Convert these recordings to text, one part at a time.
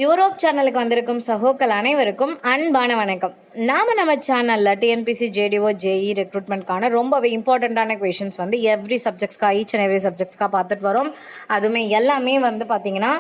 Europe சேனலுக்கு வந்திருக்கும் சகோக்கள் அனைவருக்கும் அன்பான வணக்கம். நம்ம சேனலில் டிஎன்பிசி ஜேடிஓ ஜேஇ ரெக்ரூட்மெண்ட்கான ரொம்பவே இம்பார்ட்டண்ட்டான கொஷின்ஸ் எவ்ரி சப்ஜெக்ட்ஸ்க்கா ஈச் அண்ட் எவ்ரி சப்ஜெக்ட்ஸ்க்காக பார்த்துட்டு வரோம். அதுவுமே எல்லாமே பார்த்தீங்கன்னா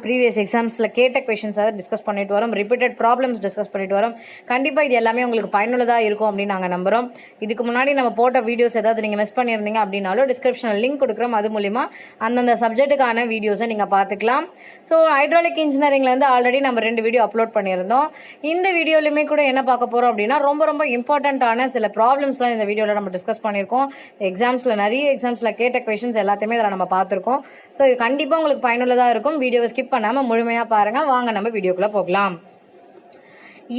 ப்ரீவியஸ் எக்ஸாம்ஸில் கேட்ட கொஷின்ஸை டிஸ்கஸ் பண்ணிட்டு வரோம். ரிப்பீட்டட் ப்ராப்ளம்ஸ் டிஸ்கஸ் பண்ணிட்டு வரோம். கண்டிப்பாக இது எல்லாமே உங்களுக்கு பயனுள்ளதாக இருக்கும் அப்படின்னு நாங்கள் நம்புகிறோம். இதுக்கு முன்னாடி நம்ம போட்ட வீடியோஸ் ஏதாவது நீங்கள் மிஸ் பண்ணியிருந்தீங்க அப்படின்னாலும் டிஸ்கிரிப்ஷனில் லிங்க் கொடுக்குறோம். அது மூலிமா அந்தந்த சப்ஜெக்ட்டுக்கான வீடியோஸை நீங்கள் பார்த்துக்கலாம். ஸோ ஹைட்ராலிக் இன்ஜினியரிங்லேருந்து ஆல்ரெடி நம்ம 2 வீடியோ அப்லோட் பண்ணியிருந்தோம். இந்த வீடியோலையுமே கூட என்ன பார்க்க போகிறோம் அப்படின்னா ரொம்ப இம்பார்ட்டண்ட்டான சில ப்ராப்ளம்ஸ்லாம் இந்த வீடியோவில் நம்ம டிஸ்கஸ் பண்ணியிருக்கோம். நிறைய எக்ஸாம்ஸில் கேட்ட கொஷின்ஸ் எல்லாத்தையுமே இதில் நம்ம பார்த்துருக்கோம். ஸோ இது கண்டிப்பாக உங்களுக்கு பயனுள்ளதாக இருக்கும். வீடியோவை ஸ்கிப் பண்ணாமல் முழுமையாக பாருங்கள். வாங்க நம்ம வீடியோக்குள்ளே போகலாம்.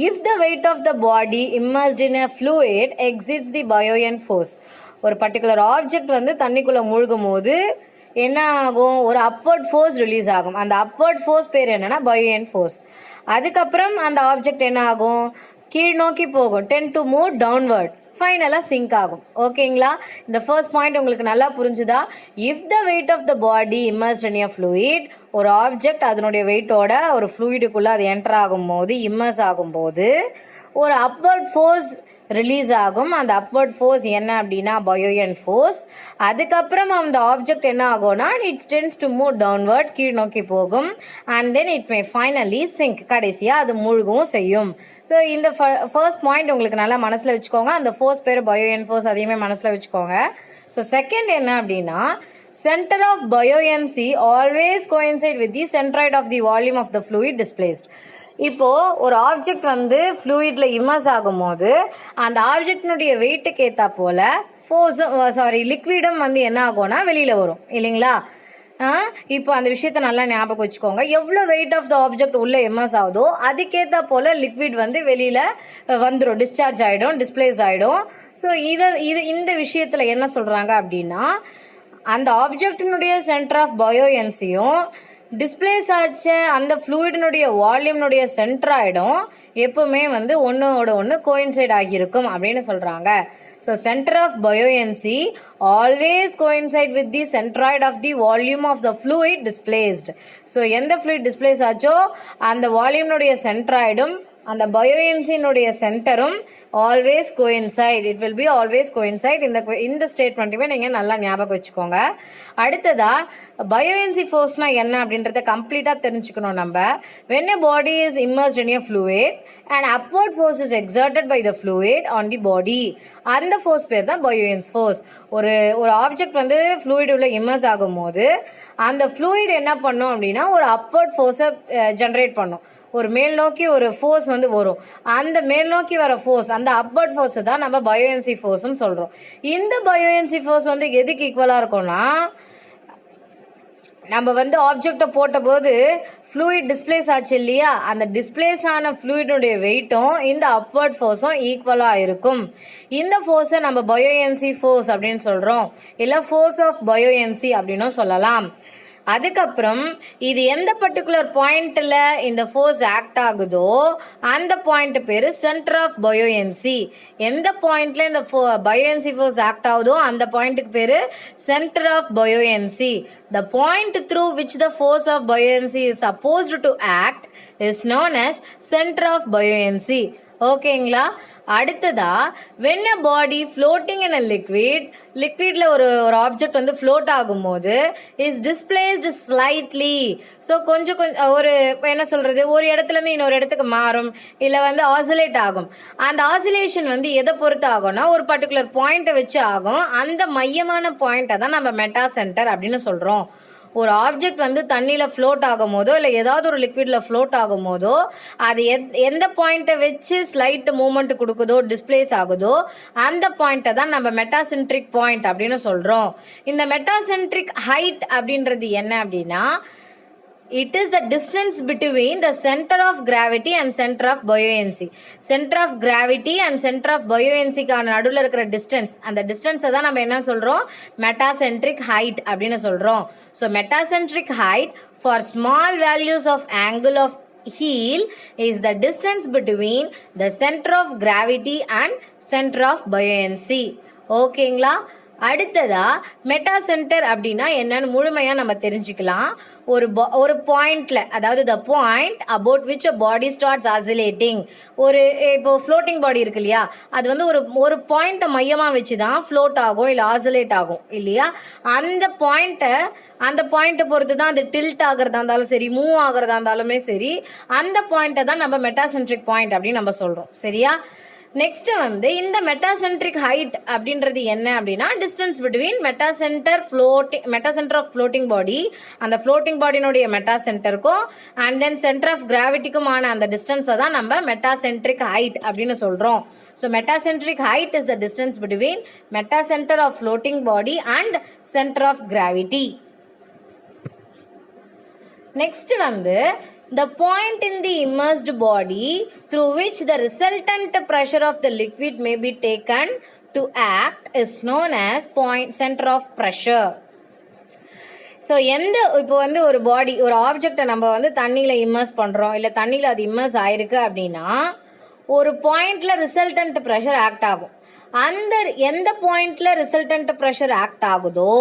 If the weight of the body immersed in a fluid exceeds the buoyant force, ஒரு பர்டிகுலர் ஆப்ஜெக்ட் தண்ணிக்குள்ளே மூழ்கும் போது என்ன ஆகும்? ஒரு அப்வர்ட் ஃபோர்ஸ் ரிலீஸ் ஆகும். அந்த அப்வர்ட் ஃபோர்ஸ் பேர் என்னன்னா பயோயன்ட் ஃபோர்ஸ். அதுக்கப்புறம் அந்த ஆப்ஜெக்ட் என்ன ஆகும்? கீழ் நோக்கி போகும். Tend to move downward. ஃபைனலாக சிங்க் ஆகும். ஓகேங்களா? இந்த ஃபர்ஸ்ட் பாயிண்ட் உங்களுக்கு நல்லா புரிஞ்சுதா? If the weight of the body immersed in a fluid, ஒரு ஆப்ஜெக்ட் அதனுடைய வெயிட்டோட ஒரு ஃப்ளூயிடுக்குள்ளே அது என்டர் ஆகும்போது, இம்மர்ஸ் ஆகும்போது ஒரு அப்வர்ட் ஃபோர்ஸ் ரிலீஸ் ஆகும். அந்த அப்வர்ட் ஃபோர்ஸ் என்ன அப்படின்னா பயோயன்ட் ஃபோர்ஸ். அதுக்கப்புறம் அந்த ஆப்ஜெக்ட் என்ன ஆகும்னா it's tends to move downward, கீழ் நோக்கி போகும். And then it may finally sink, கடைசியாக அது மூழ்கவும் செய்யும். ஸோ இந்த ஃபர்ஸ்ட் பாயிண்ட் உங்களுக்கு நல்லா மனசில் வச்சுக்கோங்க. அந்த ஃபோர்ஸ் பேர் பயோயன்ட் ஃபோர்ஸ், அதையுமே மனசில் வச்சுக்கோங்க. ஸோ செகண்ட் என்ன அப்படின்னா centre of buoyancy always coincide with the centroid of the volume of the fluid displaced. இப்போது ஒரு ஆப்ஜெக்ட் ஃப்ளூயிடில் இம்மர்ஸ் ஆகும்போது அந்த ஆப்ஜெக்டினுடைய வெயிட்டுக்கு ஏற்றா போல் லிக்விடும் என்ன ஆகும்னா வெளியில் வரும் இல்லைங்களா? இப்போ அந்த விஷயத்த நல்லா ஞாபகம் வச்சுக்கோங்க. எவ்வளோ வெயிட் ஆஃப் த ஆப்ஜெக்ட் உள்ளே இம்மர்ஸ் ஆகுதோ அதுக்கேற்ற போல் லிக்விட் வெளியில் வந்துடும், டிஸ்சார்ஜ் ஆகிடும், டிஸ்பிளேஸ் ஆகிடும். ஸோ இந்த விஷயத்தில் என்ன சொல்கிறாங்க அப்படின்னா அந்த ஆப்ஜெக்டினுடைய சென்டர் ஆஃப் பயோயன்சியும் டிஸ்பிளேஸ் ஆச்ச அந்த ஃப்ளூயிடினுடைய வால்யூம்னுடைய சென்ட்ராய்டும் எப்பவுமே ஒன்றோட ஒன்று கோயின்சைட் ஆகியிருக்கும் அப்படின்னு சொல்கிறாங்க. So centre of buoyancy always coincide with the centroid of the volume of the fluid displaced. So எந்த ஃப்ளூயிட் டிஸ்பிளேஸ் ஆச்சோ அந்த வால்யூம்னுடைய சென்ட்ராய்டும் அந்த பயோயன்சினுடைய சென்டரும் ஆல்வேஸ் coincide. It will be always coincide. இந்த ஸ்டேட்மெண்ட்டுமே நீங்கள் நல்லா ஞாபகம் வச்சுக்கோங்க. அடுத்ததாக பயோயன்சி ஃபோர்ஸ்னா என்ன அப்படின்றத கம்ப்ளீட்டாக தெரிஞ்சுக்கணும் நம்ம. when a body is immersed in a fluid and upward force is exerted by the fluid on the body, அந்த ஃபோர்ஸ் பேர் தான் பயோயன்ஸ் ஃபோர்ஸ். ஒரு ஆப்ஜெக்ட் ஃப்ளூயிட் உள்ள இம்மர்ஸ் ஆகும்போது அந்த ஃப்ளூயிட் என்ன பண்ணும் அப்படின்னா ஒரு அப்வர்ட் ஃபோர்ஸை ஜென்ரேட் பண்ணும். ஒரு மேல் நோக்கி ஒரு ஃபோர்ஸ் வரும். அந்த மேல் நோக்கி வர ஃபோர்ஸ், அந்த அப்வர்ட் ஃபோர்ஸை தான் நம்ம பயோயன்சி ஃபோர்ஸ்னு சொல்கிறோம். இந்த பயோயன்சி ஃபோர்ஸ் எதுக்கு ஈக்குவலாக இருக்கும்னா நம்ம ஆப்ஜெக்டை போட்டபோது ஃப்ளூயிட் டிஸ்பிளேஸ் ஆச்சு இல்லையா? அந்த டிஸ்பிளேஸ் ஆன ஃப்ளூயிடுடைய வெயிட்டும் இந்த அப்வர்ட் ஃபோர்ஸும் ஈக்குவலாக இருக்கும். இந்த ஃபோர்ஸை நம்ம பயோயன்சி ஃபோர்ஸ் அப்படின்னு சொல்கிறோம், இல்லை ஃபோர்ஸ் ஆஃப் பயோயன்சி அப்படின்னும் சொல்லலாம். அதுக்கப்புறம் இது எந்த பர்டிகுலர் பாயிண்ட்டில் இந்த ஃபோர்ஸ் ஆக்ட் ஆகுதோ அந்த பாயிண்ட் பேர் சென்டர் ஆஃப் பயோயன்சி. எந்த பாயிண்ட்ல இந்த பயோயன்சி ஃபோர்ஸ் ஆக்ட் ஆகுதோ அந்த பாயிண்ட்டுக்கு பேர் centre of buoyancy. The point through which the force of buoyancy is supposed to act is known as centre of buoyancy. ஓகேங்களா? அடுத்ததா when a body floating in a லிக்விட்ல ஒரு ஆப்ஜெக்ட் ஃப்ளோட் ஆகும்போது is displaced slightly. So கொஞ்சம் ஒரு என்ன சொல்கிறது, ஒரு இடத்துலேருந்து இன்னொரு இடத்துக்கு மாறும், இல்லை ஆசிலேட் ஆகும். அந்த ஆசிலேஷன் எதை பொறுத்து ஆகும்னா ஒரு பர்டிகுலர் பாயிண்ட்டை வச்சு ஆகும். அந்த மையமான பாயிண்ட்டை தான் நம்ம மெட்டா சென்டர் அப்படின்னு சொல்கிறோம். ஒரு ஆப்ஜெக்ட் தண்ணியில் ஃப்ளோட் ஆகும் போதோ இல்லை ஏதாவது ஒரு லிக்விடில் ஃப்ளோட் ஆகும் போதோ அது எந்த பாயிண்ட்டை வச்சு ஸ்லைட் மூமெண்ட் கொடுக்குதோ, டிஸ்பிளேஸ் ஆகுதோ அந்த பாயிண்ட்டை தான் நம்ம மெட்டாசென்ட்ரிக் பாயிண்ட் அப்படின்னு சொல்கிறோம். இந்த மெட்டாசென்ட்ரிக் ஹைட் அப்படின்றது என்ன அப்படின்னா it is the distance between the center of gravity and center of buoyancy. Center of gravity and center of buoyancy கான நடுவில் இருக்கிற டிஸ்டன்ஸ், அந்த டிஸ்டன்ஸை தான் நம்ம என்ன சொல்கிறோம்? மெட்டாசென்ட்ரிக் ஹைட் அப்படின்னு சொல்கிறோம். So metacentric height for small values of angle of heel is the distance between the center of gravity and center of buoyancy. ஓகேங்களா? அடுத்ததா மெட்டா சென்டர் அப்படின்னா என்னன்னு முழுமையாக நம்ம தெரிஞ்சுக்கலாம். ஒரு பாயிண்ட்ல, அதாவது the point about which a body starts oscillating. இப்போ ஃப்ளோட்டிங் பாடி இருக்கு இல்லையா, அது வந்து ஒரு பாயிண்ட்டை மையமாக வச்சு தான் ஃப்ளோட் ஆகும் இல்லை ஆசிலேட் ஆகும் இல்லையா. அந்த பாயிண்ட்டை பொறுத்து தான் அது டில்ட் ஆகிறதா இருந்தாலும் சரி, மூவ் ஆகிறதா இருந்தாலுமே சரி, அந்த பாயிண்ட்டை தான் நம்ம மெட்டாசென்ட்ரிக் பாயிண்ட் அப்படின்னு நம்ம சொல்கிறோம். சரியா? நெக்ஸ்ட் வந்து இந்த மெட்டாசென்ட்ரிக் ஹைட் அப்படின்றது என்ன அப்படின்னா, distance between metacentre of floating body, அந்த ஃப்ளோட்டிங் பாடியினுடைய மெட்டாசென்டருக்கும் அண்ட் தென் சென்டர் ஆஃப் கிராவிட்டிக்குமான அந்த டிஸ்டன்ஸை தான் நம்ம மெட்டாசென்ட்ரிக் ஹைட் அப்படின்னு சொல்கிறோம். So metacentric height is the distance between metacenter of floating body and center of gravity. Next வந்து the point in the immersed body through which the resultant pressure of the liquid may be taken to act is known as center of pressure. So இப்போ வந்து ஒரு ஆப்ஜெக்டை நம்ம வந்து தண்ணியில் immerse பண்ணுறோம், இல்லை தண்ணியில் அது இம்மர்ஸ் ஆயிருக்கு அப்படின்னா ஒரு பாயிண்ட்ல ரிசல்டன்ட் ப்ரெஷர் ஆக்ட் ஆகும். எந்த பாயிண்ட்ல ரிசல்டன்ட் ப்ரெஷர் ஆக்ட் ஆகுதோ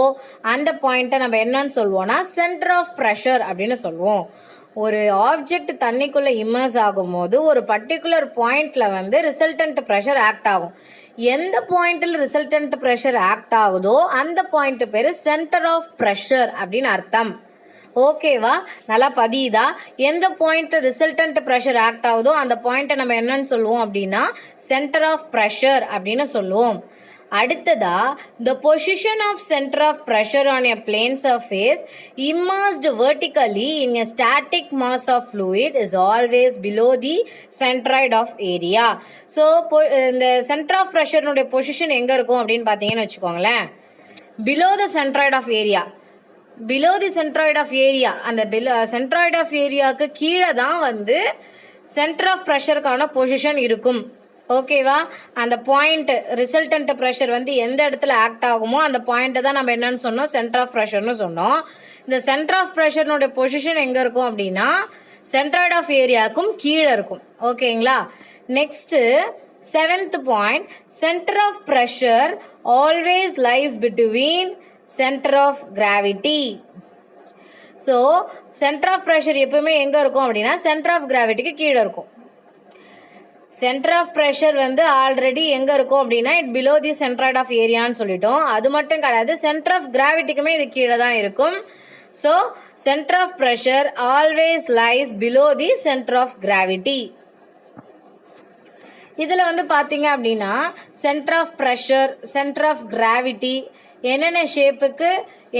அந்த பாயிண்ட்டை நம்ம என்னன்னு சொல்லுவோம்னா சென்டர் ஆஃப் ப்ரெஷர் அப்படின்னு சொல்லுவோம். ஒரு ஆப்ஜெக்ட் தண்ணிக்குள்ள இம்மர்ஸ் ஆகும் போது ஒரு பர்டிகுலர் பாயிண்ட்ல வந்து ரிசல்டன்ட் ப்ரெஷர் ஆக்ட் ஆகும். எந்த பாயிண்ட்ல ரிசல்டன்ட் ப்ரெஷர் ஆக்ட் ஆகுதோ அந்த பாயிண்ட் பேரு சென்டர் ஆஃப் ப்ரெஷர் அப்படின்னு அர்த்தம். ஓகேவா? நல்லா பதியுதா? எந்த பாயிண்ட் ரிசல்டன்ட் ப்ரெஷர் ஆக்ட் ஆகுதோ அந்த பாயிண்ட்டை நம்ம என்னன்னு சொல்லுவோம் அப்படின்னா சென்டர் ஆஃப் ப்ரெஷர் அப்படின்னு சொல்லுவோம். அடுத்ததா, the position of center of pressure on a plane surface immersed vertically in a static mass of fluid is always below the centroid of area. So இந்த சென்டர் ஆஃப் ப்ரெஷர்னுடைய position எங்கே இருக்கும் அப்படின்னு பார்த்தீங்கன்னு வச்சுக்கோங்களேன், below the centroid of area. Below the centroid of area, அந்த centroid of ஏரியாவுக்கு கீழே தான் வந்து சென்டர் ஆஃப் ப்ரெஷருக்கான பொசிஷன் இருக்கும். ஓகேவா? அந்த பாயிண்ட் ரிசல்டன்ட் ப்ரெஷர் வந்து எந்த இடத்துல ஆக்ட் ஆகுமோ அந்த பாயிண்ட்டை தான் நம்ம என்னன்னு சொன்னோம், சென்டர் ஆஃப் ப்ரெஷர்னு சொன்னோம். இந்த சென்டர் ஆஃப் ப்ரெஷர்னுடைய பொசிஷன் எங்கே இருக்கும் அப்படின்னா சென்ட்ராய்ட் ஆஃப் ஏரியாவுக்கும் கீழே இருக்கும். ஓகேங்களா? Next 7th point, centre of pressure always lies between centre of gravity. So centre of pressure எப்பவுமே எங்கே இருக்கும் அப்படின்னா சென்டர் ஆஃப் கிராவிட்டிக்கு கீழே இருக்கும். சென்டர் ஆஃப் ப்ரெஷர் வந்து ஆல்ரெடி எங்கே இருக்கும் அப்படின்னா பிலோ தி சென்ட்ராய்ட் ஆஃப் ஏரியான்னு சொல்லிட்டோம். அது மட்டும் கிடையாது, சென்டர் ஆஃப் கிராவிட்டிக்குமே இது கீழே தான் இருக்கும். So centre of pressure always lies below the centre of gravity. இதில் வந்து பார்த்தீங்க அப்படின்னா centre of pressure, centre of gravity என்னென்ன ஷேப்புக்கு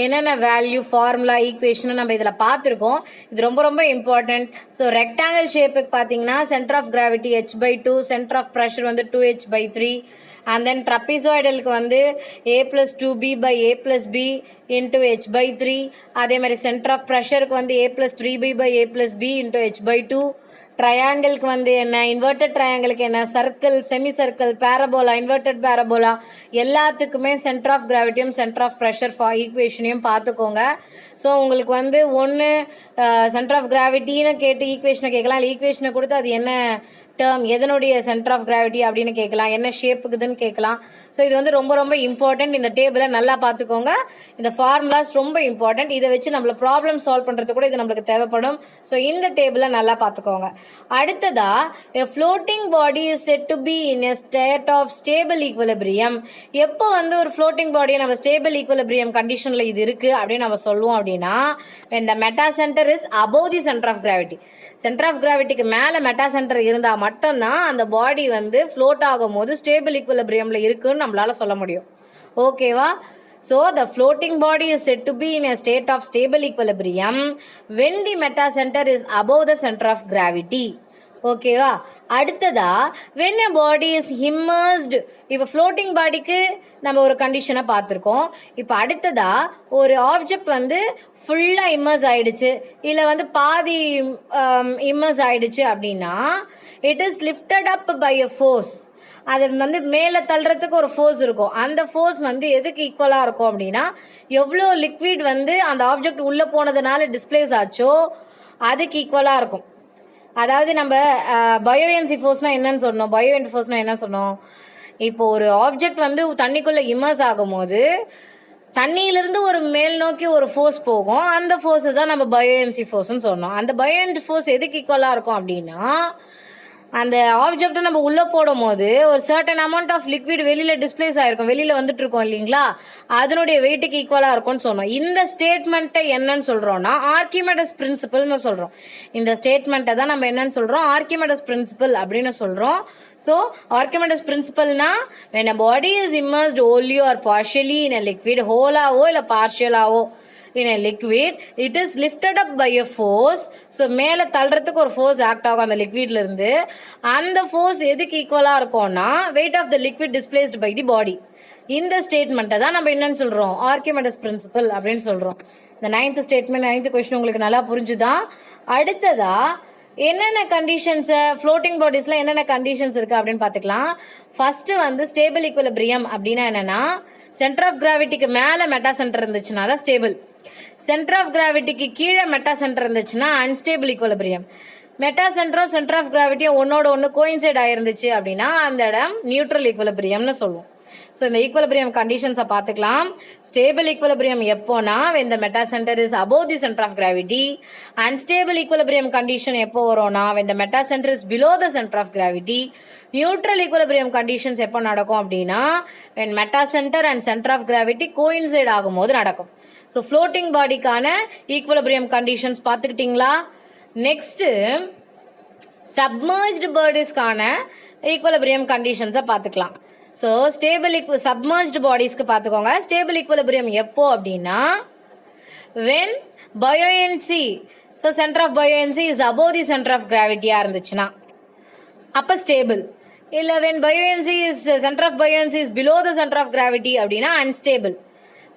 என்னென்ன வேல்யூ, ஃபார்முலா, ஈக்குவேஷன் நம்ம இதில் பார்த்துருக்கோம். இது ரொம்ப ரொம்ப இம்பார்ட்டண்ட். ஸோ ரெக்டாங்கிள் ஷேப்புக்கு பார்த்தீங்கன்னா centre of gravity h/2, centre of pressure வந்து 2h/3, அண்ட் தென் ட்ரப்பிசாய்டலுக்கு வந்து a+2b/a+b into h/3. அதே மாதிரி சென்டர் ஆஃப் ப்ரெஷருக்கு வந்து a+3b/a+b into h/2. ட்ரையாங்கிளுக்கு வந்து என்ன, இன்வெர்டட் ட்ரையாங்கிளுக்கு என்ன, circle, semi circle, parabola, inverted parabola எல்லாத்துக்குமே சென்டர் ஆஃப் கிராவிட்டியும் சென்டர் ஆஃப் ப்ரெஷர் ஈக்குவேஷனையும் பார்த்துக்கோங்க. ஸோ உங்களுக்கு வந்து ஒன்று சென்டர் ஆஃப் கிராவிட்டின்னு கேட்டு ஈக்குவேஷனை கேட்கலாம், இல்லை ஈக்குவேஷனை கொடுத்து அது என்ன டேர்ம், எதனுடைய சென்டர் ஆஃப் கிராவிட்டி அப்படின்னு கேட்கலாம், என்ன ஷேப்புக்குதுன்னு கேட்கலாம். ஸோ இது வந்து ரொம்ப ரொம்ப இம்பார்ட்டண்ட். இந்த டேபிளை நல்லா பார்த்துக்கோங்க. இந்த ஃபார்முலாஸ் ரொம்ப இம்பார்ட்டண்ட். இதை வச்சு நம்மள ப்ராப்ளம் சால்வ் பண்ணுறது கூட இது நம்மளுக்கு தேவைப்படும். ஸோ இந்த டேபிளை நல்லா பார்த்துக்கோங்க. அடுத்ததா, a floating body is said to be in a state of stable equilibrium. எப்போ வந்து ஒரு ஃப்ளோட்டிங் பாடியை நம்ம ஸ்டேபிள் ஈக்குவலிபிரியம் கண்டிஷனில் இது இருக்குது அப்படின்னு நம்ம சொல்லுவோம் அப்படின்னா when the metacenter is above the center of gravity. Centre of கிராவிட்டிக்கு மேலே மெட்டா சென்டர் இருந்தால் மட்டும்தான் அந்த பாடி வந்து ஃப்ளோட் ஆகும் போது ஸ்டேபிள் ஈக்குவலிபிரியமில் இருக்குன்னு நம்மளால சொல்ல முடியும். ஓகேவா? So the floating body is set to be in a state of stable equilibrium when the metacentre is above the centre of gravity. ஓகேவா? அடுத்ததா, when a body is immersed. இப்போ ஃப்ளோட்டிங் பாடிக்கு நம்ம ஒரு கண்டிஷனை பார்த்துருக்கோம். இப்போ அடுத்ததா, ஒரு ஆப்ஜெக்ட் வந்து ஃபுல்லாக இம்மர்ஸ் ஆயிடுச்சு, இல்லை வந்து பாதி இம்மர்ஸ் ஆயிடுச்சு அப்படின்னா it is lifted up by a force. அது வந்து மேலே தள்ளுறதுக்கு ஒரு ஃபோர்ஸ் இருக்கும். அந்த ஃபோர்ஸ் வந்து எதுக்கு ஈக்குவலாக இருக்கும் அப்படின்னா எவ்வளோ லிக்விட் வந்து அந்த ஆப்ஜெக்ட் உள்ளே போனதுனால டிஸ்பிளேஸ் ஆச்சோ அதுக்கு ஈக்குவலாக இருக்கும். அதாவது நம்ம பயோஎன்சி ஃபோர்ஸ்னால் என்னன்னு சொன்னோம், பயோஎன்சி ஃபோர்ஸ்னால் என்ன சொன்னோம், இப்போ ஒரு ஆப்ஜெக்ட் வந்து தண்ணிக்குள்ளே இம்மர்ஸ் ஆகும் போது தண்ணியிலிருந்து ஒரு மேல் நோக்கி ஒரு ஃபோர்ஸ் போகும், அந்த ஃபோர்ஸ் தான் நம்ம பயோஎன்சி ஃபோர்ஸ்ன்னு சொன்னோம். அந்த பயோஎன்சி ஃபோர்ஸ் எதுக்கு ஈக்குவலாக இருக்கும் அப்படின்னா, அந்த ஆப்ஜெக்டை நம்ம உள்ளே போடும் போது ஒரு சர்டன் அமௌண்ட் ஆஃப் லிக்விட் வெளியில் டிஸ்பிளேஸ் ஆகிருக்கும், வெளியில் வந்துட்டு இருக்கோம் இல்லைங்களா, அதனுடைய வெயிட்டுக்கு ஈக்குவலாக இருக்கும்னு சொன்னோம். இந்த ஸ்டேட்மெண்ட்டை என்னன்னு சொல்கிறோன்னா ஆர்கிமெடஸ் பிரின்சிபல்னு சொல்கிறோம். இந்த ஸ்டேட்மெண்ட்டை தான் நம்ம என்னன்னு சொல்கிறோம், ஆர்கிமெடஸ் பிரின்சிபல் அப்படின்னு சொல்கிறோம். ஸோ ஆர்கிமெடஸ் பிரின்சிபல்னா when a body is immersed wholly or partially in a liquid, ஹோலாவோ இல்லை பார்ஷியலாவோ in a liquid, it is lifted up by a force. So மேலே தள்ளுறதுக்கு ஒரு ஃபோர்ஸ் ஆக்ட் ஆகும் அந்த லிக்விட்லேருந்து. அந்த ஃபோர்ஸ் எதுக்கு ஈக்குவலாக இருக்கும்னா weight of the liquid displaced by the body. இந்த ஸ்டேட்மெண்ட்டை தான் நம்ம என்னன்னு சொல்கிறோம், ஆர்கிமெடஸ் பிரின்சிபல் அப்படின்னு சொல்கிறோம். இந்த 9th ஸ்டேட்மெண்ட் 9th கொஸ்டின் உங்களுக்கு நல்லா புரிஞ்சுதான். அடுத்ததா என்னென்ன கண்டிஷன்ஸை ஃப்ளோட்டிங் பாடிஸில் என்னென்ன கண்டிஷன்ஸ் இருக்குது அப்படின்னு பார்த்துக்கலாம். ஃபஸ்ட்டு வந்து ஸ்டேபிள் ஈக்குவலிபிரியம் அப்படின்னா என்னென்னா, சென்டர் ஆஃப் கிராவிட்டிக்கு மேலே மெட்டா சென்டர் இருந்துச்சுன்னா தான் ஸ்டேபிள், சென்டர் ஆஃப் கிராவிட்டிக்கு கீழே மெட்டா சென்டர் இருந்துச்சுன்னா அன்ஸ்டேபிள் ஈக்குவலிபிரியம். மெட்டா சென்டரும் சென்டர் ஆஃப் கிராவிட்டியும் ஒன்னோட ஒன்று கோயின்சைட் ஆயிருந்துச்சு அப்படின்னா அந்த இடம் நியூட்ரல் ஈக்குவலிபிரியம்னு சொல்லுவோம். ஸோ இந்த ஈக்குவலிபிரியம் கண்டிஷன்ஸை பார்த்துக்கலாம். ஸ்டேபிள் ஈக்குவலிபிரியம் எப்போனா when the meta center is above the center of gravity. Unstable equilibrium condition எப்போ வரும்னா when the meta center is below the center of gravity. Neutral equilibrium conditions எப்போ நடக்கும் அப்படின்னா when meta center and center of gravity coincide ஆகும்போது நடக்கும். So floating பாடிக்கான equilibrium conditions பார்த்துக்கிட்டிங்களா. Next submerged பாடிஸ்க்கான ஈக்குவலிபிரியம் கண்டிஷன்ஸை பார்த்துக்கலாம். ஸோ சப்மர்ஜ்டு பாடிஸ்க்கு பார்த்துக்கோங்க. ஸ்டேபிள் ஈக்குவலிபிரியம் எப்போ அப்படின்னா when buoyancy, so centre of buoyancy is above the center of gravityயாக இருந்துச்சுன்னா அப்போ ஸ்டேபிள். இல்லை when buoyancy is center of buoyancy is below the center of gravity அப்படின்னா அன்ஸ்டேபிள்.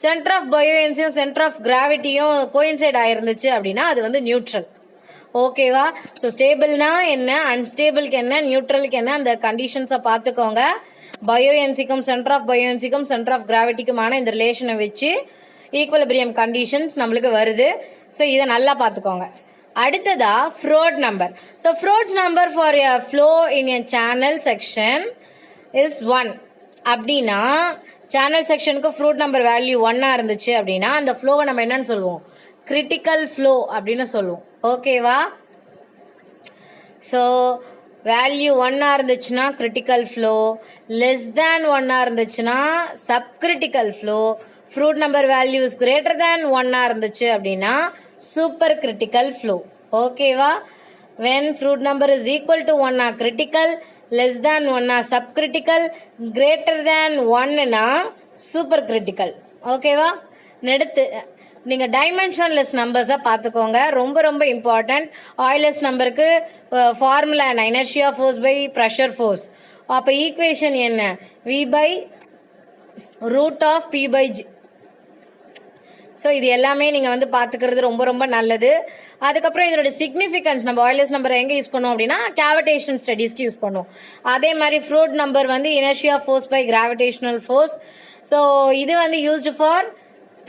சென்டர் ஆஃப் buoyancyயும் சென்டர் ஆஃப் கிராவிட்டியும் கோயின்சைட் ஆயிருந்துச்சு அப்படின்னா அது வந்து நியூட்ரல். ஓகேவா. ஸோ ஸ்டேபிள்னா என்ன, அன்ஸ்டேபிளுக்கு என்ன, நியூட்ரலுக்கு என்ன, அந்த கண்டிஷன்ஸை பார்த்துக்கோங்க. பயோஎன்சிக்கும் சென்டர் ஆஃப் பயோஎன்சிக்கும் சென்டர் ஆஃப் கிராவிட்டிக்குமான இந்த ரிலேஷனை வச்சு ஈக்குவலிபிரியம் கண்டிஷன்ஸ் நம்மளுக்கு வருது. ஸோ இதை நல்லா பார்த்துக்கோங்க. அடுத்ததா Froude number. So Froude's number for a flow in a channel section is 1 அப்படின்னா சேனல் செக்ஷனுக்கு ஃப்ரூட் நம்பர் வேல்யூ 1 இருந்துச்சு அப்படின்னா அந்த ஃப்ளோவை நம்ம என்னன்னு சொல்லுவோம், கிரிட்டிக்கல் ஃப்ளோ அப்படின்னு சொல்லுவோம். ஓகேவா. ஸோ வேல்யூ 1 இருந்துச்சுன்னா கிரிட்டிக்கல் ஃப்ளோ, லெஸ் தேன் 1 இருந்துச்சுன்னா subcritical flow, Froude number value is greater than 1 இருந்துச்சு அப்படின்னா சூப்பர் கிரிட்டிக்கல் ஃப்ளோ. ஓகேவா. When Froude number is equal to 1 critical, less than 1 subcritical, greater than 1 super critical. ஓகேவா. நெடுத்து நீங்கள் dimensionless நம்பர்ஸை பார்த்துக்கோங்க, ரொம்ப ரொம்ப இம்பார்ட்டண்ட். ஆயிலஸ் நம்பருக்கு ஃபார்முலா என்ன, inertia force by pressure force. அப்போ ஈக்குவேஷன் என்ன, V by root of P by G. So இது எல்லாமே நீங்கள் வந்து பார்த்துக்கிறது ரொம்ப ரொம்ப நல்லது. அதுக்கப்புறம் இதோட சிக்னிஃபிகன்ஸ் நம்ம ஆயிலஸ் நம்பரை எங்கே யூஸ் பண்ணுவோம் அப்படின்னா கேவிடேஷன் ஸ்டடீஸ்க்கு யூஸ் பண்ணுவோம். அதே மாதிரி ஃப்ரூட் நம்பர் வந்து inertia force by gravitational force. So இது வந்து used for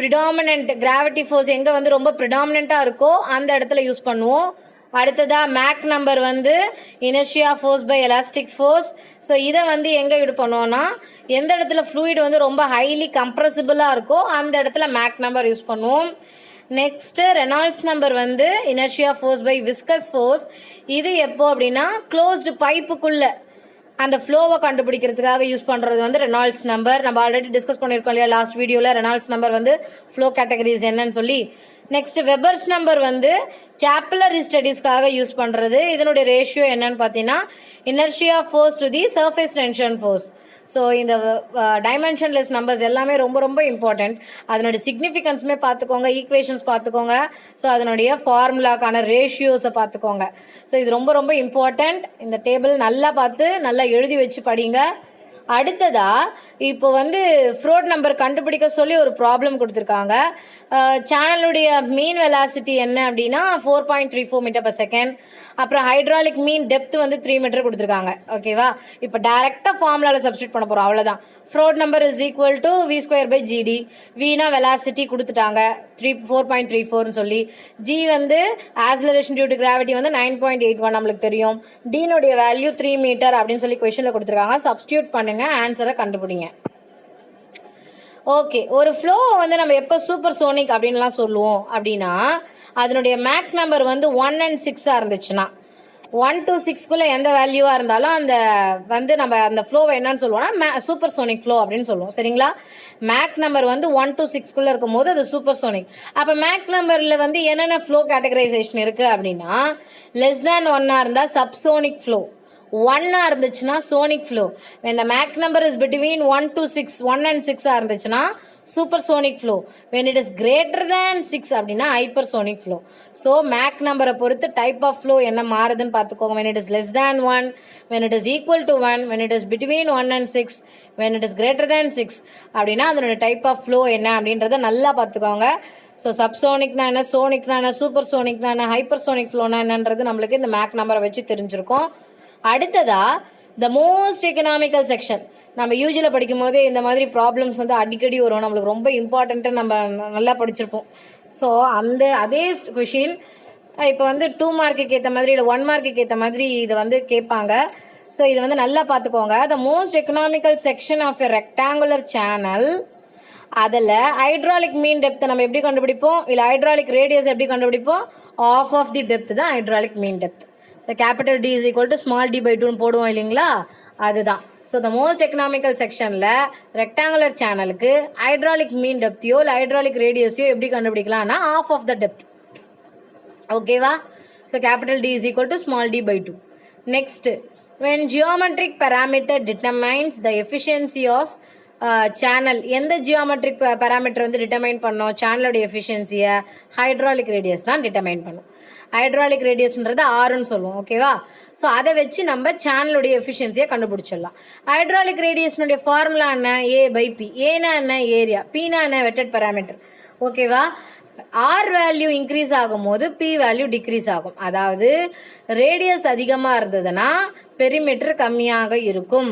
predominant gravity force எங்கே வந்து ரொம்ப ப்ரிடாமினண்ட்டாக இருக்கோ அந்த இடத்துல யூஸ் பண்ணுவோம். அடுத்ததாக மேக் நம்பர் வந்து inertia force by elastic force. So இதை வந்து எங்கே இது பண்ணுவோன்னா எந்த இடத்துல ஃப்ளூயிட் வந்து ரொம்ப ஹைலி கம்ப்ரெசிபிளாக இருக்கோ அந்த இடத்துல மேக் நம்பர் யூஸ் பண்ணுவோம். நெக்ஸ்ட்டு ரெனால்ட்ஸ் நம்பர் வந்து inertia force by viscous force. இது எப்போ அப்படின்னா க்ளோஸ்டு பைப்புக்குள்ளே அந்த ஃப்ளோவை கண்டுபிடிக்கிறதுக்காக யூஸ் பண்ணுறது வந்து ரெனால்ட்ஸ் நம்பர். நம்ம ஆல்ரெடி டிஸ்கஸ் பண்ணியிருக்கோம் இல்லையா லாஸ்ட் வீடியோவில், ரெனால்ட்ஸ் நம்பர் வந்து ஃப்ளோ கேட்டகரிஸ் என்னன்னு சொல்லி. நெக்ஸ்ட் வெபர்ஸ் நம்பர் வந்து கேப்பிலரி ஸ்டடீஸ்க்காக யூஸ் பண்ணுறது. இதனுடைய ரேஷியோ என்னன்னு பார்த்தீங்கன்னா inertia force to the surface tension force. So இந்த டைமென்ஷன்லெஸ் நம்பர்ஸ் எல்லாமே ரொம்ப ரொம்ப இம்பார்ட்டண்ட். அதனுடைய சிக்னிஃபிகன்ஸுமே பார்த்துக்கோங்க, ஈக்குவேஷன்ஸ் பார்த்துக்கோங்க, ஸோ அதனுடைய ஃபார்முலாக்கான ரேஷியோஸை பார்த்துக்கோங்க. ஸோ இது ரொம்ப ரொம்ப இம்பார்ட்டண்ட். இந்த டேபிள் நல்லா பார்த்து நல்லா எழுதி வச்சு படிங்க. அடுத்ததா இப்போ வந்து ஃப்ரோட் நம்பர் கண்டுபிடிக்க சொல்லி ஒரு ப்ராப்ளம் கொடுத்துருக்காங்க. சேனலுடைய மீன் வெலாசிட்டி என்ன அப்படின்னா 4.34 மீட்டர் பர் செகண்ட். அப்புறம் ஹைட்ராலிக் மீன் டெப்த் வந்து 3 மீட்டர் கொடுத்துருக்காங்க. ஓகேவா. இப்போ டைரெக்டாக ஃபார்முலாவில் சப்ஸ்டியூட் பண்ண போகிறோம், அவ்வளோதான். ஃப்ரோட் number is equal to V²/GD. Veena velocity கொடுத்துட்டாங்க 4.34ன்னு சொல்லி. G வந்து ஆக்ஸலரேஷன் டியூ டு கிராவிட்டி வந்து 9.81 நம்மளுக்கு தெரியும். டீனுடைய வேல்யூ 3 மீட்டர் அப்படின்னு சொல்லி கொஸ்டினில் கொடுத்துருக்காங்க. சப்ஸ்டியூட் பண்ணுங்கள், ஆன்சரை கண்டுபிடிங்க. ஓகே, ஒரு ஃப்ளோவை வந்து நம்ம எப்போ சூப்பர் சோனிக் அப்படின்லாம் சொல்லுவோம் அப்படின்னா, அதனுடைய மேக் நம்பர் வந்து 1 and 6 இருந்துச்சுன்னா, 1 to 6க்குள்ளே எந்த வேல்யூவாக இருந்தாலும் அந்த வந்து நம்ம அந்த ஃப்ளோவை என்னன்னு சொல்லுவோம்னா சூப்பர் சோனிக் ஃப்ளோ அப்படின்னு சொல்லுவோம். சரிங்களா? மேக் நம்பர் வந்து 1 to 6க்குள்ளே இருக்கும் போது அது சூப்பர் சோனிக். அப்போ மேக் நம்பரில் வந்து என்னென்ன ஃப்ளோ கேட்டகரைசேஷன் இருக்குது அப்படின்னா, லெஸ் தேன் 1 இருந்தால் சப்சோனிக் ஃப்ளோ, 1 இருந்துச்சுன்னா sonic flow. when the Mach number is between 1 to 6, 1 and 6 இருந்துச்சுன்னா supersonic flow. when it is greater than 6 அப்படின்னா hypersonic flow. So Mach நம்பரை பொறுத்து டைப் ஆஃப் ஃப்ளோ என்ன மாறுதுன்னு பார்த்துக்கோங்க. when it is less than 1, when it is equal to 1, when it is between 1 and 6, when it is greater than 6 அப்படின்னா அதனோட type of flow என்ன அப்படின்றத நல்லா பார்த்துக்கோங்க. ஸோ சப்சோனிக்னா என்ன, சோனிக்னா என்ன, சூப்பர் சோனிக்னா என்ன, ஹைப்பர் சோனிக் ஃப்ளோனா என்னன்றது நம்மளுக்கு இந்த மேக் நம்பரை வச்சு தெரிஞ்சிருக்கும். அடுத்ததா த மோஸ்ட் எக்கனாமிக்கல் செக்ஷன். நம்ம யூஜியில் படிக்கும் போதே இந்த மாதிரி ப்ராப்ளம்ஸ் வந்து அடிக்கடி வரும், நம்மளுக்கு ரொம்ப இம்பார்ட்டண்ட்டு, நம்ம நல்லா படிச்சிருப்போம். ஸோ அதே கொஷின் இப்போ வந்து 2 மார்க்குக்கு ஏற்ற மாதிரி இல்லை 1 மார்க்குக்கு ஏற்ற மாதிரி இதை வந்து கேட்பாங்க. ஸோ இதை வந்து நல்லா பார்த்துக்கோங்க. The most economical section of a rectangular channel, அதில் ஹைட்ராலிக் மீன் டெப்த்தை நம்ம எப்படி கண்டுபிடிப்போம், இல்லை ஹைட்ராலிக் ரேடியஸ் எப்படி கண்டுபிடிப்போம், ஆஃப் ஆஃப் தி டெப்த் தான் hydraulic mean depth. So capital D is equal to small D by 2ன்னு போடுவோம் இல்லைங்களா, அதுதான். ஸோ த மோஸ்ட் எக்கனாமிக்கல் செக்ஷனில் ரெக்டாங்குலர் சேனலுக்கு ஹைட்ராலிக் மீன் டெப்த்தையோ இல்லை ஹைட்ராலிக் ரேடியஸையோ எப்படி கண்டுபிடிக்கலாம்னா ஆஃப் ஆஃப் த டெப்த். ஓகேவா? So capital D is equal to small D by 2. Next, when geometric parameter determines the efficiency of channel, எந்த ஜியோமெட்ரிக் பேராமீட்டர் வந்து டிட்டர்மைன் பண்ணோம் சேனலோட எஃபிஷியன்சியை, ஹைட்ராலிக் ரேடியஸ் தான் டிட்டர்மைன் பண்ணும். ஹைட்ராலிக் ரேடியஸ்ன்றது ஆறுன்னு சொல்லுவோம். ஓகேவா? ஸோ அதை வச்சு நம்ம சேனலுடைய எஃபிஷியன்சியை கண்டுபிடிச்சிடலாம். ஹைட்ராலிக் ரேடியஸ்னுடைய ஃபார்முலா என்ன, ஏ பை பி. ஏனா என்ன, ஏரியா. பீனா என்ன, வெட்டட் பேராமீட்டர். ஓகேவா? ஆர் வேல்யூ இன்க்ரீஸ் ஆகும் போது பி வேல்யூ டிக்ரீஸ் ஆகும். அதாவது ரேடியஸ் அதிகமாக இருந்ததுன்னா பெரிமீட்டர் கம்மியாக இருக்கும்.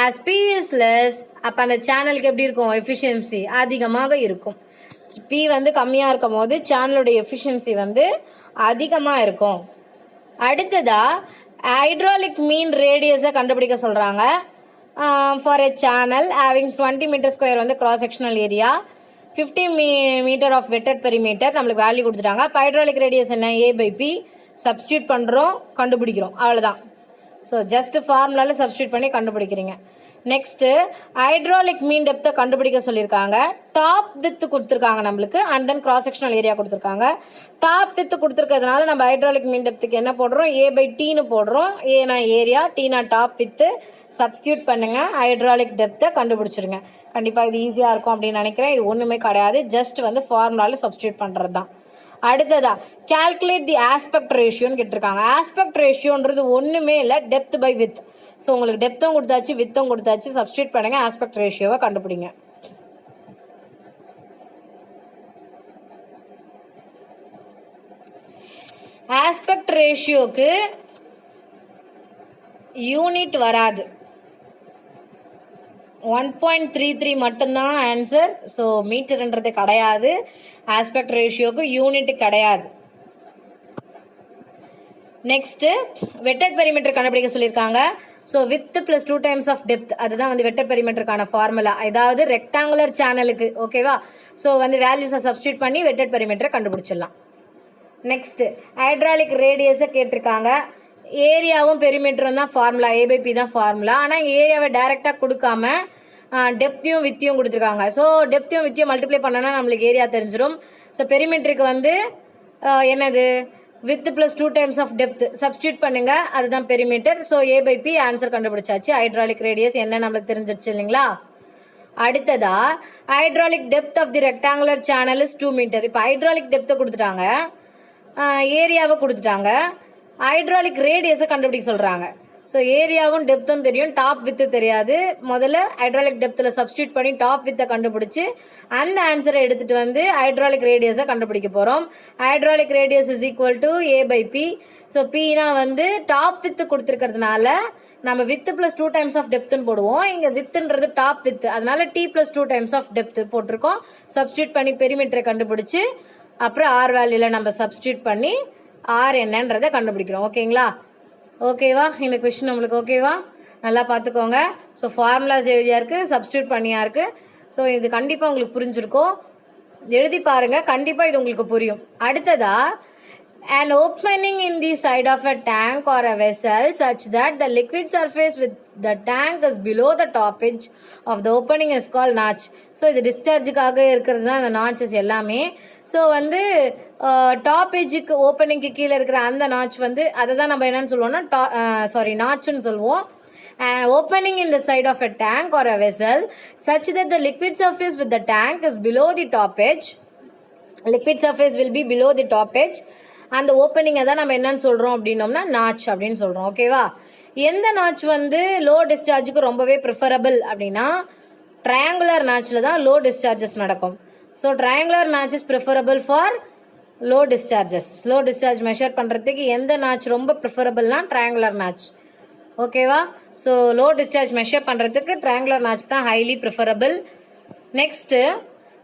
ஆஸ் பி இஸ் லெஸ், அப்போ அந்த சேனலுக்கு எப்படி இருக்கும், எஃபிஷியன்சி அதிகமாக இருக்கும். பி வந்து கம்மியாக இருக்கும் போது சேனலுடைய எஃபிஷியன்சி வந்து அதிகமாக இருக்கும். அடுத்ததா ஹைட்ராலிக் மீன் ரேடியஸை கண்டுபிடிக்க சொல்கிறாங்க. For a channel having 20 metre square வந்து cross sectional area, 50 metre of wetted perimeter நம்மளுக்கு வேல்யூ கொடுத்துட்டாங்க. இப்போ ஹைட்ராலிக் ரேடியஸ் என்ன, ஏ பை பி. சப்ஸ்டியூட் பண்ணுறோம், கண்டுபிடிக்கிறோம், அவ்வளோதான். ஸோ ஜஸ்ட் ஃபார்முலாவில் சப்ஸ்டியூட் பண்ணி கண்டுபிடிக்கிறீங்க. நெக்ஸ்ட்டு ஹைட்ராலிக் மீன் டெப்த்தை கண்டுபிடிக்க சொல்லியிருக்காங்க. டாப் வித்து கொடுத்துருக்காங்க நம்மளுக்கு, and then cross sectional area கொடுத்துருக்காங்க. டாப் வித்து கொடுத்துருக்கிறதுனால நம்ம ஹைட்ராலிக் மீன் டெப்த்துக்கு என்ன போடுறோம், ஏ பை டீன்னு போடுறோம். ஏனா area, Tina top with. Substitute பண்ணுங்கள், ஹைட்ராலிக் டெப்த்தை கண்டுபிடிச்சிருங்க. கண்டிப்பாக இது ஈஸியாக இருக்கும் அப்படின்னு நினைக்கிறேன். இது ஒன்றுமே கிடையாது, ஜஸ்ட் வந்து ஃபார்முலாவில் சப்ஸ்டியூட் பண்ணுறது தான். அடுத்ததா கால்குலேட் தி ஆஸ்பெக்ட் ரேஷியோன்னு கேட்டிருக்காங்க. ஆஸ்பெக்ட் ரேஷியோன்றது ஒன்றுமே இல்லை, டெப்த் பை வித். ஸோ உங்களுக்கு டெப்த்தும் கொடுத்தாச்சு, வித்தும் கொடுத்தாச்சு. சப்ஸ்டியூட் பண்ணுங்கள், ஆஸ்பெக்ட் ரேஷியோவை கண்டுபிடிங்க. ஆஸ்பெக்ட் ரேஷியோக்கு யூனிட் வராது, 1.33 மட்டும்தான் ஆன்சர். ஸோ மீட்டர்ன்றது கிடையாது. ஆஸ்பெக்ட் ரேஷியோக்கு யூனிட் கிடையாது. நெக்ஸ்ட்டு வெட்டட் பெரிமீட்டர் கண்டுபிடிக்க சொல்லியிருக்காங்க. So width plus 2 times of depth, அதுதான் வந்து வெட்டட் பெரிமீட்டருக்கான ஃபார்முலா. ஏதாவது ரெக்டாங்குலர் சேனலுக்கு. ஓகேவா? ஸோ வந்து வேல்யூஸை சப்ஸ்டியூட் பண்ணி வெட்டட் பெரிமீட்டரை கண்டுபிடிச்சிடலாம். நெக்ஸ்ட்டு ஹைட்ராலிக் ரேடியஸை கேட்டிருக்காங்க. ஏரியாவும் பெரிமீட்டரும் தான் ஃபார்முலா, ஏ பை பி தான் ஃபார்முலா. ஆனால் ஏரியாவை டைரெக்டாக கொடுக்காம டெப்த்தையும் வித்தியும் கொடுத்துருக்காங்க. ஸோ டெப்த்தையும் வித்தியும் மல்டிப்ளை பண்ணோன்னா நம்மளுக்கு ஏரியா தெரிஞ்சிடும். ஸோ பெரிமீட்டருக்கு வந்து என்னது, width plus 2 times of depth. Substitute பண்ணுங்க, அதுதான் perimeter. So A by B answer கண்டுபிடிச்சாச்சு. ஹைட்ராலிக் ரேடியஸ் என்ன நம்மளுக்கு தெரிஞ்சிருச்சு இல்லைங்களா? அடுத்ததா hydraulic depth of the rectangular channel is 2 metre. இப்போ ஹைட்ராலிக் டெப்த்தை கொடுத்துட்டாங்க, ஏரியாவை கொடுத்துட்டாங்க, ஹைட்ராலிக் ரேடியஸை கண்டுபிடிக்க சொல்கிறாங்க. ஸோ ஏரியாவும் டெப்த்தும் தெரியும், டாப் வித்து தெரியாது. முதல்ல ஹைட்ராலிக் டெப்த்தில் சப்ஸ்டியூட் பண்ணி டாப் வித்தை கண்டுபிடிச்சி அந்த ஆன்சரை எடுத்துகிட்டு வந்து ஹைட்ராலிக் ரேடியஸை கண்டுபிடிக்க போகிறோம். Hydraulic radius is equal to A by P. So பினா வந்து டாப் வித்து கொடுத்துருக்கிறதுனால நம்ம வித்து ப்ளஸ் 2 டைம்ஸ் ஆஃப் டெப்த்துன்னு போடுவோம். இங்கே வித்துன்றது டாப் வித்து, அதனால D plus 2 times of depth போட்டிருக்கோம். சப்ஸ்டியூட் பண்ணி பெரிமீட்டரை கண்டுபிடிச்சி அப்புறம் ஆர் வேல்யூவில் நம்ம சப்ஸ்டியூட் பண்ணி ஆர் என்னன்றதை கண்டுபிடிக்கிறோம். ஓகேங்களா? ஓகேவா? இந்த கொஷின் நம்மளுக்கு ஓகேவா? நல்லா பார்த்துக்கோங்க. ஸோ ஃபார்முலாஸ் எழுதியா இருக்குது, சப்ஸ்டியூட் பண்ணியா இருக்குது. ஸோ இது கண்டிப்பாக உங்களுக்கு புரிஞ்சிருக்கும். எழுதி பாருங்கள், கண்டிப்பாக இது உங்களுக்கு புரியும். அடுத்ததா, an opening in the side of a tank or a vessel such that the liquid surface with the tank is below the top edge of the opening is called notch. So இது டிஸ்சார்ஜுக்காக இருக்கிறது தான் அந்த notches எல்லாமே. So வந்து top எஜ்ஜுக்கு ஓப்பனிங்க்கு கீழே இருக்கிற அந்த notch வந்து அதை தான் நம்ம என்னென்னு சொல்லுவோம்னா நாச்சுன்னு சொல்லுவோம். Opening in the side of a tank or a vessel such that the liquid surface with the tank is below the top edge. Liquid surface will be below the top edge. அந்த ஓப்பனிங்கை தான் நம்ம என்னன்னு சொல்கிறோம் அப்படின்னோம்னா notch அப்படின்னு சொல்கிறோம். ஓகேவா? எந்த notch வந்து லோ டிஸ்சார்ஜுக்கு ரொம்பவே ப்ரிஃபரபிள் அப்படின்னா ட்ரையாங்குலர் நாச்சில் தான் லோ டிஸ்சார்ஜஸ் நடக்கும். So triangular notch is preferable for low discharges. Low discharge measure பண்ணுறதுக்கு எந்த நாச் ரொம்ப ப்ரிஃபரபிள்னா ட்ரையாங்குலர் நாச். ஓகேவா? ஸோ லோ டிஸ்சார்ஜ் மெஷர் பண்ணுறதுக்கு ட்ரையாங்குலர் நாச் தான் ஹைலி ப்ரிஃபரபிள். நெக்ஸ்ட்டு,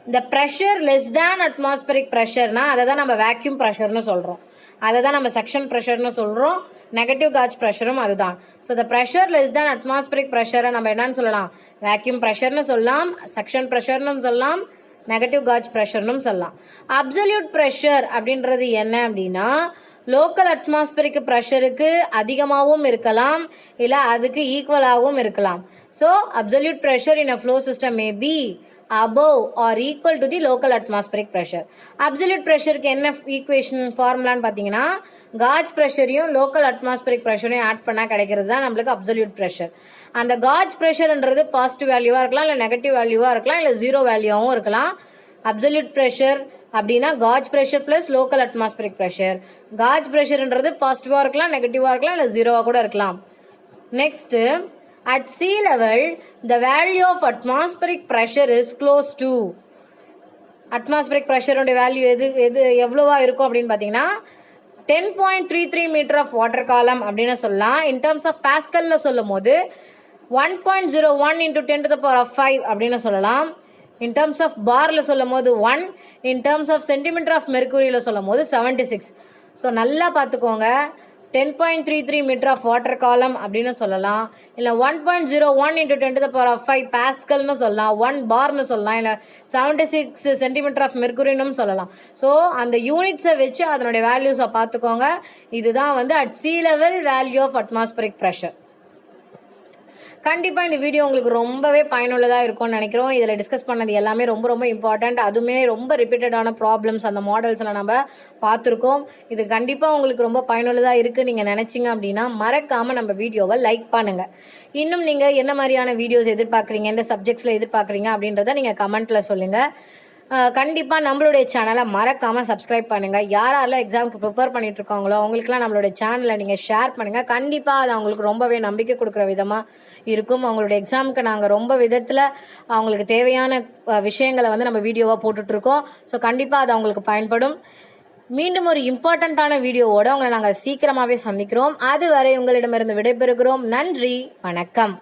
இந்த ப்ரெஷர் லெஸ் தேன் அட்மாஸ்பரிக் ப்ரெஷர்னா அதை தான் நம்ம வேக்யூம் ப்ரெஷர்னு சொல்கிறோம். அதை தான் நம்ம செக்ஷன் ப்ரெஷர்னு சொல்கிறோம். நெகட்டிவ் காஜ் ப்ரெஷரும் அதுதான். ஸோ இந்த ப்ரெஷர் லெஸ் தேன் அட்மாஸ்பரிக் ப்ரெஷரை நம்ம என்னன்னு சொல்லலாம்? வேக்யூம் ப்ரெஷர்னு சொல்லலாம், செக்ஷன் ப்ரெஷர்னு சொல்லலாம், நெகட்டிவ் காஜ் ப்ரெஷர்னும் சொல்லலாம். அப்சல்யூட் ப்ரெஷர் அப்படின்றது என்ன அப்படின்னா லோக்கல் அட்மாஸ்பரிக் ப்ரெஷருக்கு அதிகமாகவும் இருக்கலாம், இல்லை அதுக்கு ஈக்குவலாகவும் இருக்கலாம். So absolute pressure in a flow system may be above or equal to the local atmospheric pressure. Absolute pressure-க்கு என்ன ஈக்குவேஷன் ஃபார்முலான்னு பார்த்தீங்கன்னா காஜ் ப்ரெஷரையும் லோக்கல் அட்மாஸ்பரிக் ப்ரெஷரையும் ஆட் பண்ணால் கிடைக்கிறது தான் நம்மளுக்கு அப்சல்யூட் ப்ரெஷர். அந்த காஜ் ப்ரெஷர்ன்றது பாசிட்டிவ் வேல்யூவாக இருக்கலாம், இல்லை நெகட்டிவ் வேல்யூவாக இருக்கலாம், இல்லை ஜீரோ வேல்யூவாகவும் இருக்கலாம். அப்சல்யூட் ப்ரெஷர் அப்படின்னா gauge pressure plus local atmospheric pressure. Gauge ப்ரெஷர்ன்றது பாசிட்டிவாக இருக்கலாம், நெகட்டிவாக இருக்கலாம், இல்லை ஜீரோவாக கூட இருக்கலாம். Next, at sea level the value of atmospheric pressure is close to atmospheric pressure உடைய வேல்யூ எவ்வளோவா இருக்கும் அப்படின்னு பார்த்தீங்கன்னா 10.33 மீட்டர் ஆஃப் வாட்டர் காலம் அப்படின்னு சொல்லலாம். இன் டர்ம்ஸ் ஆஃப் பாஸ்கலில் சொல்லும் போது 1.01 × 10⁵ அப்படின்னு சொல்லலாம். இன் டர்ம்ஸ் ஆஃப் பாரில் சொல்லும் போது 1, in terms of centimetre of மெர்க்குரியில் சொல்லும் போது 76. ஸோ நல்லா பார்த்துக்கோங்க, 10.33 மீட்டர் ஆஃப் வாட்டர் காலம் அப்படின்னு சொல்லலாம், இல்லை 1.01 × 10⁵ பாஸ்கல்னு சொல்லலாம், 1 பார்னு சொல்லலாம், இல்லை 76 சென்டிமீட்டர் ஆஃப் மெர்க்குரினும் சொல்லலாம். ஸோ அந்த யூனிட்ஸை வச்சு அதனுடைய வேல்யூஸை பார்த்துக்கோங்க. இதுதான் வந்து at sea level value of atmospheric pressure. கண்டிப்பாக இந்த வீடியோ உங்களுக்கு ரொம்பவே பயனுள்ளதாக இருக்கும்னு நினைக்கிறோம். இதில் டிஸ்கஸ் பண்ணது எல்லாமே ரொம்ப ரொம்ப இம்பார்ட்டண்ட். அதுவுமே ரொம்ப ரிப்பீட்டடான ப்ராப்ளம்ஸ் அந்த மாடல்ஸில் நம்ம பார்த்துருக்கோம். இது கண்டிப்பாக உங்களுக்கு ரொம்ப பயனுள்ளதாக இருக்குது நீங்கள் நினச்சிங்க அப்படின்னா மறக்காமல் நம்ம வீடியோவை லைக் பண்ணுங்கள். இன்னும் நீங்கள் என்ன மாதிரியான வீடியோஸ் எதிர்பார்க்குறீங்க, எந்த சப்ஜெக்ட்ஸில் எதிர்பார்க்குறீங்க அப்படின்றத நீங்கள் கமெண்ட்டில் சொல்லுங்கள். கண்டிப்பாக நம்மளுடைய சேனலை மறக்காமல் சப்ஸ்கிரைப் பண்ணுங்கள். யாரெல்லாம் எக்ஸாமுக்கு ப்ரிப்பேர் பண்ணிகிட்ருக்காங்களோ அவங்களுக்குலாம் நம்மளுடைய சேனலை நீங்கள் ஷேர் பண்ணுங்கள். கண்டிப்பாக அது அவங்களுக்கு ரொம்பவே நம்பிக்கை கொடுக்குற விதமாக இருக்கும். அவங்களுடைய எக்ஸாமுக்கு நாங்கள் ரொம்ப விதத்தில் அவங்களுக்கு தேவையான விஷயங்களை வந்து நம்ம வீடியோவாக போட்டுட்ருக்கோம். ஸோ கண்டிப்பாக அது அவங்களுக்கு பயன்படும். மீண்டும் ஒரு இம்பார்ட்டண்ட்டான வீடியோவோடு உங்களை நாங்கள் சீக்கிரமாகவே சந்திக்கிறோம். அதுவரை உங்களிடமிருந்து விடைபெறுகிறோம். நன்றி, வணக்கம்.